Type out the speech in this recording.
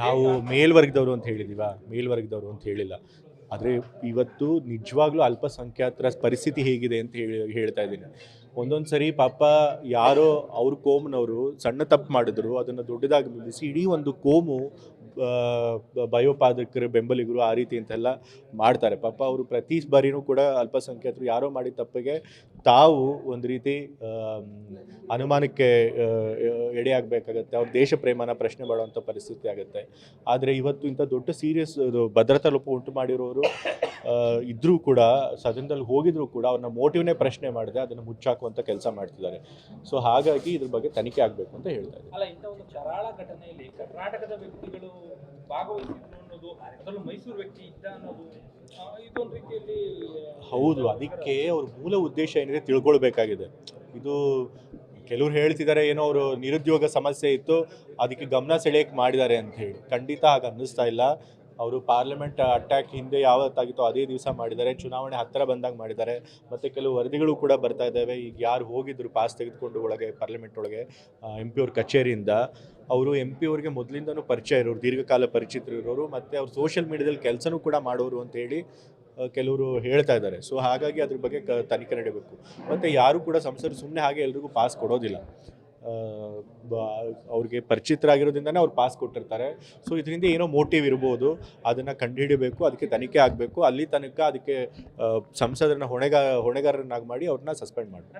ನಾವು ಮೇಲ್ವರ್ಗದವರು ಅಂತ ಹೇಳಿದ್ದೀವಾ? ಮೇಲ್ವರ್ಗದವರು ಅಂತ ಹೇಳಿಲ್ಲ. ಆದರೆ ಇವತ್ತು ನಿಜವಾಗ್ಲೂ ಅಲ್ಪಸಂಖ್ಯಾತರ ಪರಿಸ್ಥಿತಿ ಹೇಗಿದೆ ಅಂತ ಹೇಳ್ತಾ ಇದ್ದೀನಿ. ಒಂದೊಂದು ಸರಿ ಪಾಪ ಯಾರೋ ಅವ್ರ ಕೋಮ್ನವರು ಸಣ್ಣ ತಪ್ಪು ಮಾಡಿದ್ರು, ಅದನ್ನು ದೊಡ್ಡದಾಗಿ ಬಿಂಬಿಸಿ ಇಡೀ ಒಂದು ಕೋಮು ಭಯೋತ್ಪಾದಕರ ಬೆಂಬಲಿಗರು ಆ ರೀತಿ ಅಂತೆಲ್ಲ ಮಾಡ್ತಾರೆ. ಪಾಪ ಅವರು ಪ್ರತಿ ಬಾರಿನೂ ಕೂಡ ಅಲ್ಪಸಂಖ್ಯಾತರು ಯಾರೋ ಮಾಡಿದ ತಪ್ಪಿಗೆ ತಾವು ಒಂದು ರೀತಿ ಅನುಮಾನಕ್ಕೆ ಎಡೆಯಾಗಬೇಕಾಗತ್ತೆ. ಅವ್ರ ದೇಶ ಪ್ರೇಮನ ಪ್ರಶ್ನೆ ಮಾಡುವಂಥ ಪರಿಸ್ಥಿತಿ ಆಗುತ್ತೆ. ಆದರೆ ಇವತ್ತು ಇಂಥ ದೊಡ್ಡ ಸೀರಿಯಸ್ ಭದ್ರತಾ ಲೋಪ ಉಂಟು ಮಾಡಿರೋರು ಇದ್ದರೂ ಕೂಡ, ಸದನದಲ್ಲಿ ಹೋಗಿದ್ರು ಕೂಡ ಅವ್ರನ್ನ ಮೋಟಿವ್ನೇ ಪ್ರಶ್ನೆ ಮಾಡದೆ ಅದನ್ನು ಮುಚ್ಚಾಕುವಂಥ ಕೆಲಸ ಮಾಡ್ತಿದ್ದಾರೆ. ಸೊ ಹಾಗಾಗಿ ಇದ್ರ ಬಗ್ಗೆ ತನಿಖೆ ಆಗಬೇಕು ಅಂತ ಹೇಳ್ತಾ ಇದ್ದಾರೆ. ಅಲ್ಲ, ಇಂಥ ಒಂದು ಕರಾಳ ಘಟನೆಯಲ್ಲಿ ಕರ್ನಾಟಕದ ವ್ಯಕ್ತಿಗಳು ಭಾಗವಹಿಸಿದ್ರು ಅನ್ನೋದು, ಅದರಲ್ಲೂ ಮೈಸೂರು ವ್ಯಕ್ತಿ ಇದ್ದ ಅನ್ನೋದು, ಇದೊಂದು ರೀತಿಯಲ್ಲಿ ಹೌದು. ಅದಕ್ಕೆ ಅವ್ರ ಮೂಲ ಉದ್ದೇಶ ಏನಿದೆ ತಿಳ್ಕೊಳ್ಬೇಕಾಗಿದೆ. ಇದು ಕೆಲವ್ರು ಹೇಳ್ತಿದ್ದಾರೆ ಏನೋ ಅವರು ನಿರುದ್ಯೋಗ ಸಮಸ್ಯೆ ಇತ್ತು, ಅದಕ್ಕೆ ಗಮನ ಸೆಳೆಯಕ್ಕೆ ಮಾಡಿದ್ದಾರೆ ಅಂತ ಹೇಳಿ. ಖಂಡಿತ ಹಾಗೆ ಅನ್ನಿಸ್ತಾ ಇಲ್ಲ. ಅವರು ಪಾರ್ಲಿಮೆಂಟ್ ಅಟ್ಯಾಕ್ ಹಿಂದೆ ಯಾವತ್ತಾಗಿತ್ತೋ ಅದೇ ದಿವಸ ಮಾಡಿದ್ದಾರೆ, ಚುನಾವಣೆ ಹತ್ತಿರ ಬಂದಾಗ ಮಾಡಿದ್ದಾರೆ. ಮತ್ತು ಕೆಲವು ವರದಿಗಳು ಕೂಡ ಬರ್ತಾ ಇದ್ದಾವೆ. ಈಗ ಯಾರು ಹೋಗಿದ್ರು ಪಾಸ್ ತೆಗೆದುಕೊಂಡು ಒಳಗೆ ಪಾರ್ಲಿಮೆಂಟ್ ಒಳಗೆ MP ಅವ್ರ ಕಚೇರಿಯಿಂದ, ಅವರು MP ಅವ್ರಿಗೆ ಮೊದಲಿಂದನೂ ಪರಿಚಯ ಇರೋರು, ದೀರ್ಘಕಾಲ ಪರಿಚಿತರಿರೋರು, ಮತ್ತು ಅವ್ರು ಸೋಷಿಯಲ್ ಮೀಡಿಯಾದಲ್ಲಿ ಕೆಲಸನೂ ಕೂಡ ಮಾಡೋರು ಅಂತೇಳಿ ಕೆಲವರು ಹೇಳ್ತಾ ಇದ್ದಾರೆ. ಸೊ ಹಾಗಾಗಿ ಅದ್ರ ಬಗ್ಗೆ ತನಿಖೆ ನಡೀಬೇಕು. ಮತ್ತು ಯಾರು ಕೂಡ ಸಂಸದರು ಸುಮ್ಮನೆ ಹಾಗೆ ಎಲ್ರಿಗೂ ಪಾಸ್ ಕೊಡೋದಿಲ್ಲ. ಅವ್ರಿಗೆ ಪರಿಚಿತರಾಗಿರೋದ್ರಿಂದನೇ ಅವ್ರು ಪಾಸ್ ಕೊಟ್ಟಿರ್ತಾರೆ. ಸೊ ಇದರಿಂದ ಏನೋ ಮೋಟಿವ್ ಇರ್ಬೋದು, ಅದನ್ನು ಕಂಡುಹಿಡಿಯಬೇಕು, ಅದಕ್ಕೆ ತನಿಖೆ ಆಗಬೇಕು. ಅಲ್ಲಿ ತನಕ ಅದಕ್ಕೆ ಸಂಸದರನ್ನ ಹೊಣೆಗಾರರನ್ನಾಗಿ ಮಾಡಿ ಅವ್ರನ್ನ ಸಸ್ಪೆಂಡ್ ಮಾಡಬೇಕು.